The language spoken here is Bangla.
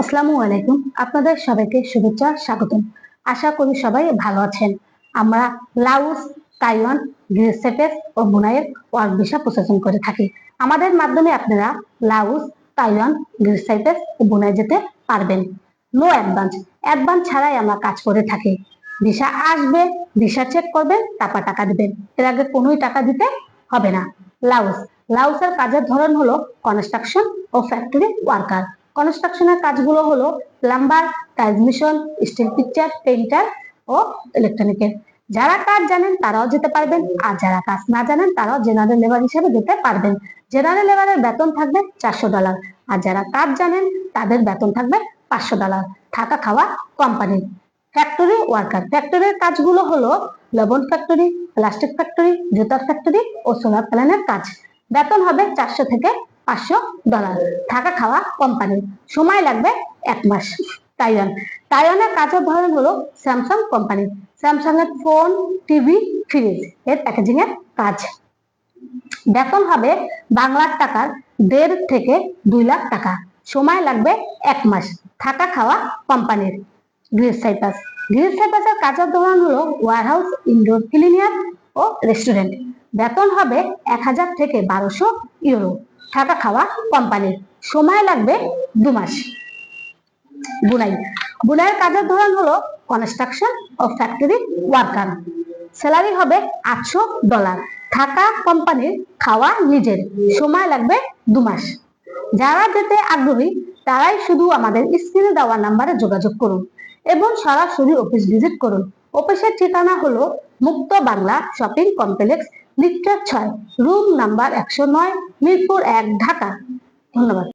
আসসালামু আলাইকুম। আপনাদের সবাইকে শুভেচ্ছা, স্বাগতম। আশা করি সবাই ভালো আছেন। আমরা লাউস, তাইওয়ান, গ্রিস সেটেস ও বুনাইয়ের ওয়ার্ক ভিসা প্রসেসিং করে থাকি। আমাদের মাধ্যমে আপনারা লাউস, তাইওয়ান, গ্রিস সেটেস ও বুনাই যেতে পারবেন। নো অ্যাডভান্স, অ্যাডভান্স ছাড়াই আমরা কাজ করে থাকি। ভিসা আসবে, ভিসা চেক করবেন, তারপর টাকা দিবেন। এর আগে কোনোই টাকা দিতে হবে না। লাউস, লাউসের কাজের ধরন হলো কনস্ট্রাকশন ও ফ্যাক্টরি ওয়ার্কার। কনস্ট্রাকশনের কাজগুলো হলো plumber, transmission, steel picture, painter ও ইলেকট্রনিকের। যারা কাজ জানেন তারাও যেতে পারবেন, আর যারা কাজ না জানেন তারাও জেনারেল লেবার হিসেবে যেতে পারবেন। জেনারেল লেবারের বেতন থাকবে $400, আর যারা কাজ জানেন তাদের বেতন থাকবে $500। থাকা খাওয়া কোম্পানির। ফ্যাক্টরি ওয়ার্কার, ফ্যাক্টরির কাজগুলো হলো লবণ ফ্যাক্টরি, প্লাস্টিক ফ্যাক্টরি, জুতার ফ্যাক্টরি ও সোলার প্যানেলের কাজ। বেতন হবে $400 থেকে $500। থাকা খাওয়া কোম্পানির। সময় লাগবে 1 মাস। তাইওয়ান, তাইওয়ানের কাজের ধরন হলো স্যামসাং কোম্পানি। স্যামসাং এর ফোন, টিভি, ফ্রিজ এর প্যাকেজিং এর কাজ। বেতন হবে বাংলার টাকার 1.5 থেকে 2 লাখ টাকা। সময় লাগবে 1 মাস। থাকা খাওয়া কোম্পানির। গ্রিস সাইপাস, গ্রিস সাইপাসের কাজের ধরন হলো ওয়ারহাউস, ইনডোর ক্লিনিয়ার ও রেস্টুরেন্ট। বেতন হবে 1000 থেকে 1200 ইউরো। থাকা খাওয়া কোম্পানির। সময় লাগবে 2 মাস। বুনাই, বুনাইয়ের কাজের ধরন হলো কনস্ট্রাকশন ও ফ্যাক্টরি ওয়ার্কার। স্যালারি হবে $800। থাকা কোম্পানির, খাওয়া নিজের। সময় লাগবে 2 মাস। যারা যেতে আগ্রহী তারাই শুধু আমাদের স্ক্রিনে দেওয়া নাম্বারে যোগাযোগ করুন এবং সরাসরি অফিস ভিজিট করুন। অফিসের ঠিকানা হলো মুক্ত বাংলা শপিং কমপ্লেক্স, লিফটের 6, রুম নাম্বার 109, মিরপুর 1, ঢাকা। ধন্যবাদ।